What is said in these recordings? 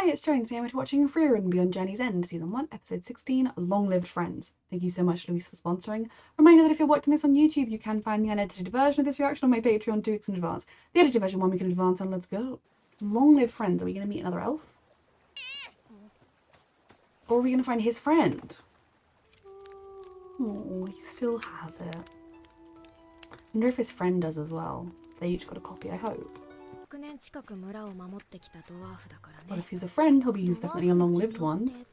Hi, it's Joan. Today we're watching Frieren Beyond Journey's End, Season 1, Episode 16, Long-Lived Friends. Thank you so much, Louise, for sponsoring. Reminder that if you're watching this on YouTube, you can find the unedited version of this reaction on my Patreon 2 weeks in advance. The edited version 1 week in advance, and let's go. Long-lived friends. Are we going to meet another elf? Or are we going to find his friend? Oh, he still has it. I wonder if his friend does as well. They each got a copy, I hope. But if he's a friend, he's definitely a long-lived one.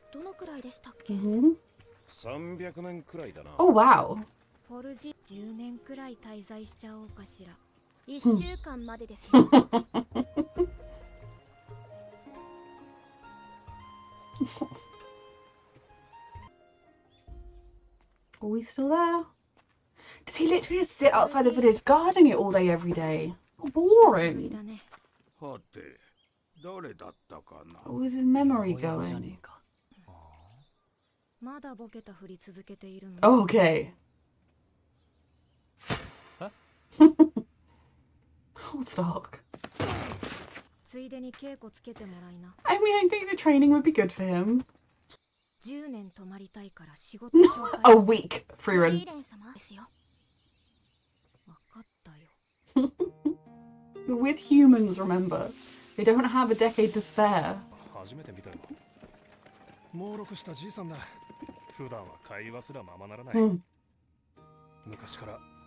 Oh, wow. Are we still there? Does he literally just sit outside the village guarding it all day, every day? Boring. What was his memory going? Oh, okay. Oh, stop. I mean, I think the training would be good for him. A week, Frieren. With humans, remember. They don't have a decade to spare.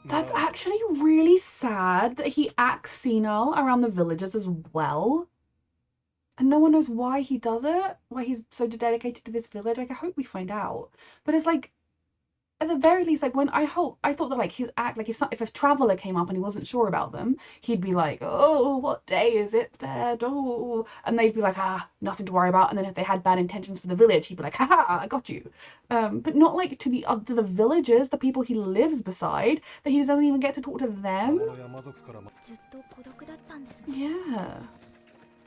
That's actually really sad that he acts senile around the villagers as well. And no one knows why he does it, why he's so dedicated to this village. Like, I hope we find out. But it's like, at the very least, like, when I thought that, like, his act, like, if a traveler came up and he wasn't sure about them, he'd be like, oh, what day is it there? Oh, and they'd be like, nothing to worry about. And then if they had bad intentions for the village, he'd be like, haha, I got you. But not like to the villagers, the people he lives beside, that he doesn't even get to talk to them. Yeah.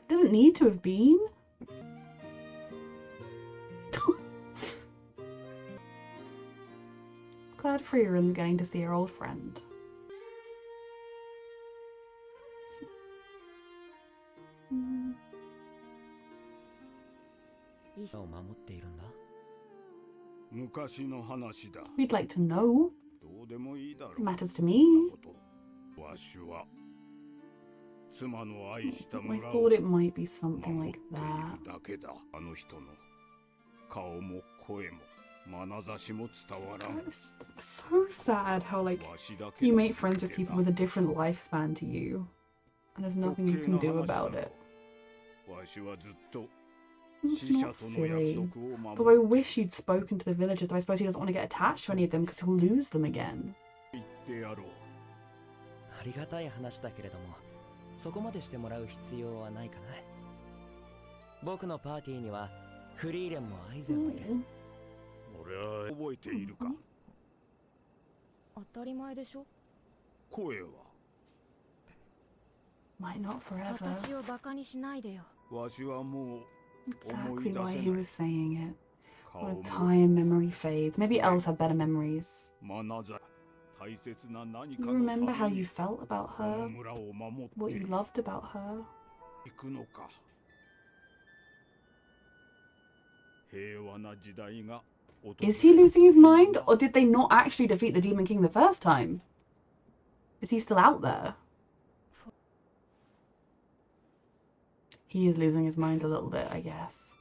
Doesn't need to have been. Glad Frieren's getting to see her old friend. We'd like to know. It matters to me. I thought it might be something like that. It's so sad how, like, you make friends with people with a different lifespan to you, and there's nothing you can do about it. It's not silly. Though I wish you'd spoken to the villagers, though I suppose he doesn't want to get attached to any of them because he'll lose them again. Might not forever. Exactly why he was saying it. What a time memory fades. Maybe elves have better memories. You remember how you felt about her? What you loved about her? Is he losing his mind? Or did they not actually defeat the Demon King the first time? Is he still out there? He is losing his mind a little bit, I guess.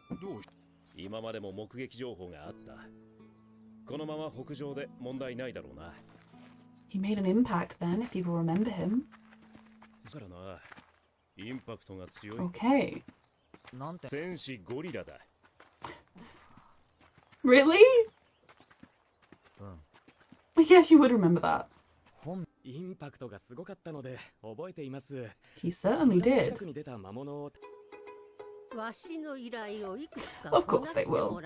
He made an impact then, if people remember him. Okay. Really? I guess you would remember that. He certainly did. Of course they will.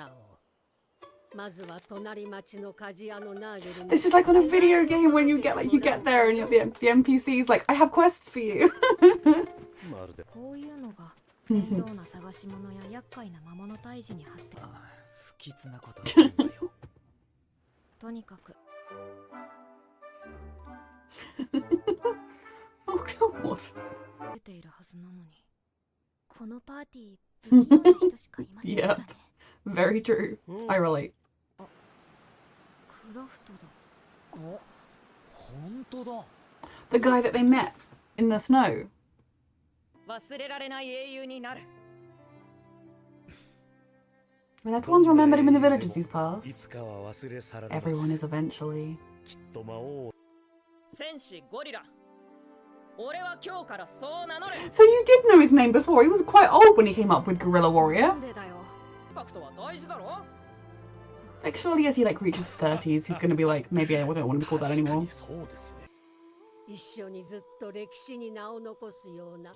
This is like on a video game when you get there and the NPC's like, I have quests for you. Oh god. Yeah, very true. I relate. The guy that they met in the snow. Well, everyone's remembered him in the villages he's passed. Everyone is eventually. So you did know his name before. He was quite old when he came up with Guerrilla Warrior. Like, surely as he like reaches his 30s, he's gonna be like, maybe I don't want to be called that anymore.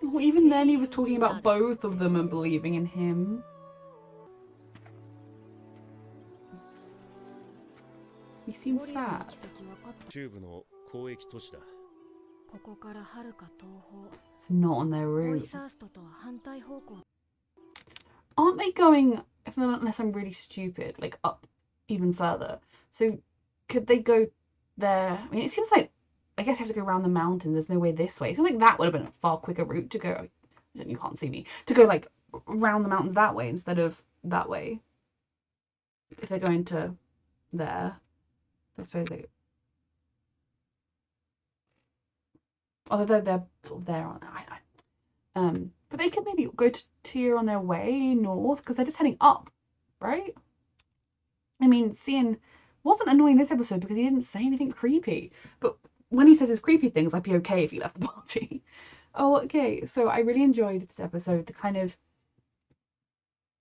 Well, even then, he was talking about both of them and believing in him. He seems sad. It's not on their route. Aren't they going, unless I'm really stupid, like up even further? So could they go there? I mean, it seems like, I guess you have to go around the mountains. There's no way this way. Something like that would have been a far quicker route to go. You can't see me. To go like around the mountains that way instead of that way. If they're going to there, I suppose they. Although they're sort of there, aren't they? But they could maybe go to Tyr on their way north because they're just heading up, right? I mean, Cian wasn't annoying this episode because he didn't say anything creepy. But when he says his creepy things, I'd be okay if he left the party. Oh, okay. So I really enjoyed this episode. The kind of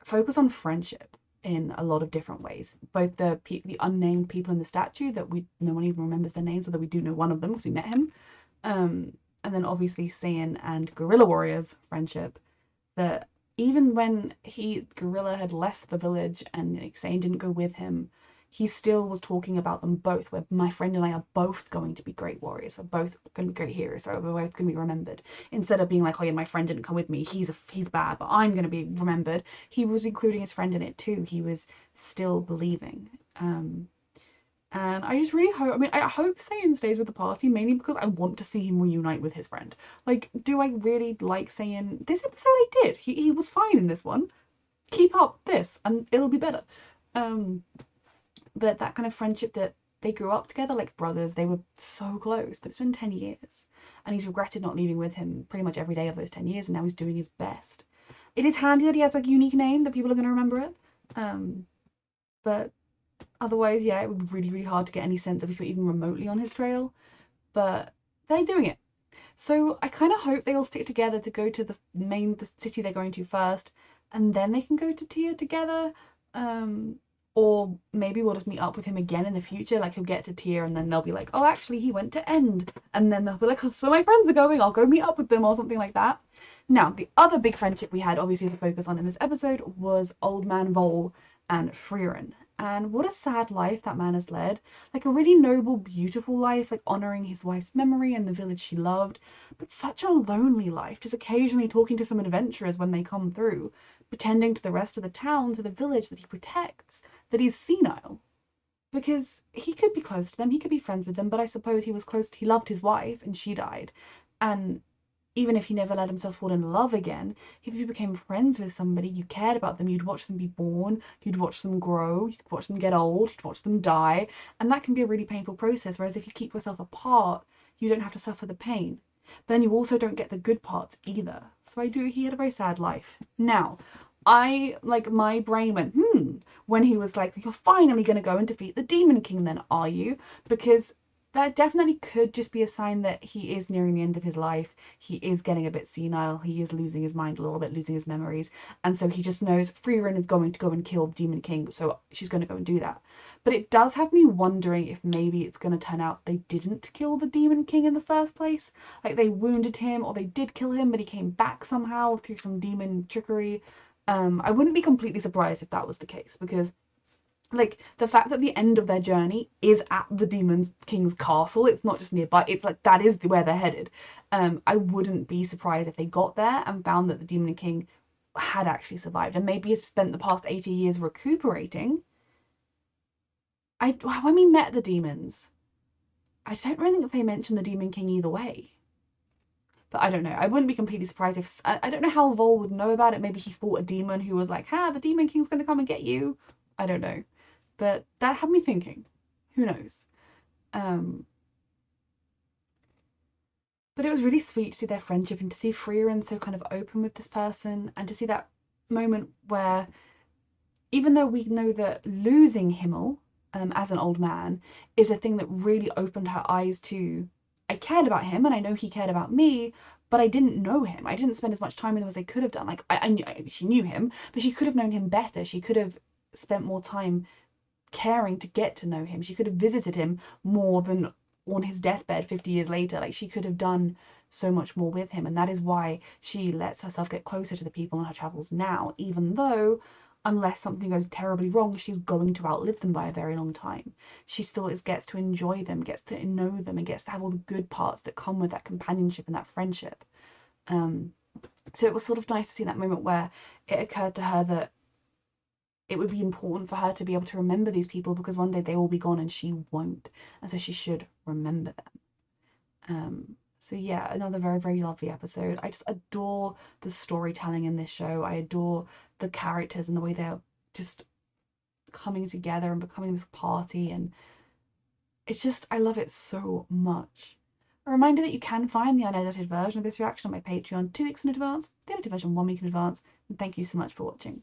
focus on friendship in a lot of different ways. Both the unnamed people in the statue that no one even remembers their names, although we do know one of them because we met him. And then obviously Cian and Guerrilla Warrior's friendship, that even when Guerrilla had left the village and like, Cian didn't go with him, he still was talking about them both, where my friend and I are both going to be great warriors, we're both going to be great heroes, so we're both going to be remembered. Instead of being like, oh yeah, my friend didn't come with me, he's bad, but I'm going to be remembered. He was including his friend in it too. He was still believing. And I just really hope, I hope Cian stays with the party, mainly because I want to see him reunite with his friend. Like, do I really like Cian? This episode I did. He was fine in this one. Keep up this, and it'll be better. But that kind of friendship that they grew up together like brothers, they were so close, but it's been 10 years. And he's regretted not leaving with him pretty much every day of those 10 years, and now he's doing his best. It is handy that he has like, a unique name that people are going to remember it. But otherwise, yeah, it would be really, really hard to get any sense of if you're even remotely on his trail. But they're doing it. So I kind of hope they all stick together to go to the city they're going to first, and then they can go to Tyr together. Or maybe we'll just meet up with him again in the future. Like he'll get to Tyr and then they'll be like, oh, actually he went to End. And then they'll be like, oh, so my friends are going, I'll go meet up with them or something like that. Now, the other big friendship we had, obviously, to focus on in this episode was Old Man Vol and Frieren. And what a sad life that man has led. Like a really noble, beautiful life, like honouring his wife's memory and the village she loved. But such a lonely life, just occasionally talking to some adventurers when they come through, pretending to the rest of the town, to the village that he protects, that he's senile. Because he could be close to them, he could be friends with them, but I suppose he loved his wife and she died. And even if he never let himself fall in love again, if you became friends with somebody, you cared about them, you'd watch them be born, you'd watch them grow, you'd watch them get old, you'd watch them die, and that can be a really painful process, whereas if you keep yourself apart, you don't have to suffer the pain. But then you also don't get the good parts either. So he had a very sad life. Now, my brain went, when he was like, you're finally going to go and defeat the Demon King then, are you? Because that definitely could just be a sign that he is nearing the end of his life. He is getting a bit senile. He is losing his mind a little bit, losing his memories. And so he just knows Frieren is going to go and kill the Demon King, so she's going to go and do that. But it does have me wondering if maybe it's going to turn out they didn't kill the Demon King in the first place. Like they wounded him, or they did kill him, but he came back somehow through some demon trickery. I wouldn't be completely surprised if that was the case, because like the fact that the end of their journey is at the Demon King's castle, it's not just nearby, it's like that is where they're headed. I wouldn't be surprised if they got there and found that the Demon King had actually survived and maybe has spent the past 80 years recuperating. When we met the demons, I don't really think they mentioned the Demon King either way. But I don't know. I wouldn't be completely surprised if I don't know how Vol would know about it. Maybe he fought a demon who was like, "Ha, the Demon King's gonna come and get you." I don't know, but that had me thinking. Who knows? Um, but it was really sweet to see their friendship and to see Frieren so kind of open with this person, and to see that moment where, even though we know that losing Himmel as an old man is a thing that really opened her eyes to, I cared about him and I know he cared about me, but I didn't know him. I didn't spend as much time with him as I could have done. Like she knew him, but she could have known him better. She could have spent more time caring to get to know him. She could have visited him more than on his deathbed 50 years later. Like, she could have done so much more with him, and that is why she lets herself get closer to the people on her travels now, even though, unless something goes terribly wrong, she's going to outlive them by a very long time. She still gets to enjoy them, gets to know them, and gets to have all the good parts that come with that companionship and that friendship. So it was sort of nice to see that moment where it occurred to her that it would be important for her to be able to remember these people, because one day they will be gone and she won't, and so she should remember them. So yeah, another very, very lovely episode. I just adore the storytelling in this show. I adore the characters and the way they're just coming together and becoming this party, and it's just, I love it so much. A reminder that you can find the unedited version of this reaction on my Patreon 2 weeks in advance, the edited version 1 week in advance, and thank you so much for watching.